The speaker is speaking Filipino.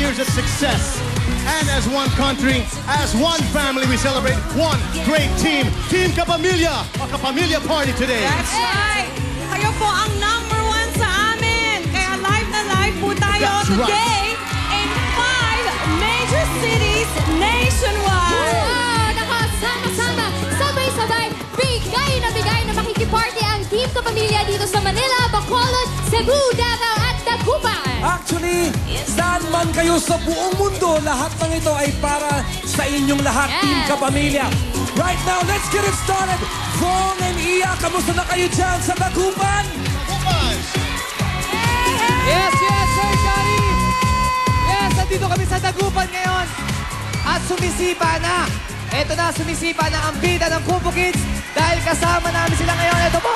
years of success. And as one country, as one family, we celebrate one great team. Team Kapamilya, a Kapamilya party today. That's right. Kayo po ang #1 sa amin. Kaya live na live po tayo today in 5 major cities nationwide. Wow! Nakasama-sama, sabay-sabay, bigay na makikiparty ang Team Kapamilya dito sa Manila, Bacolod, Cebu, Davao at Dagupan. Actually, saan man kayo sa buong mundo, lahat ng ito ay para sa inyong lahat, Team Kapamilya. Right now, let's get it started. Vong and Iya, kamusta na kayo dyan sa Dagupan? Yes, Sir Shari! Yes, nandito kami sa Dagupan ngayon. At sumisipa na. Ito na, sumisipa na ang bida ng Kupo Kids dahil kasama namin sila ngayon. Ito po!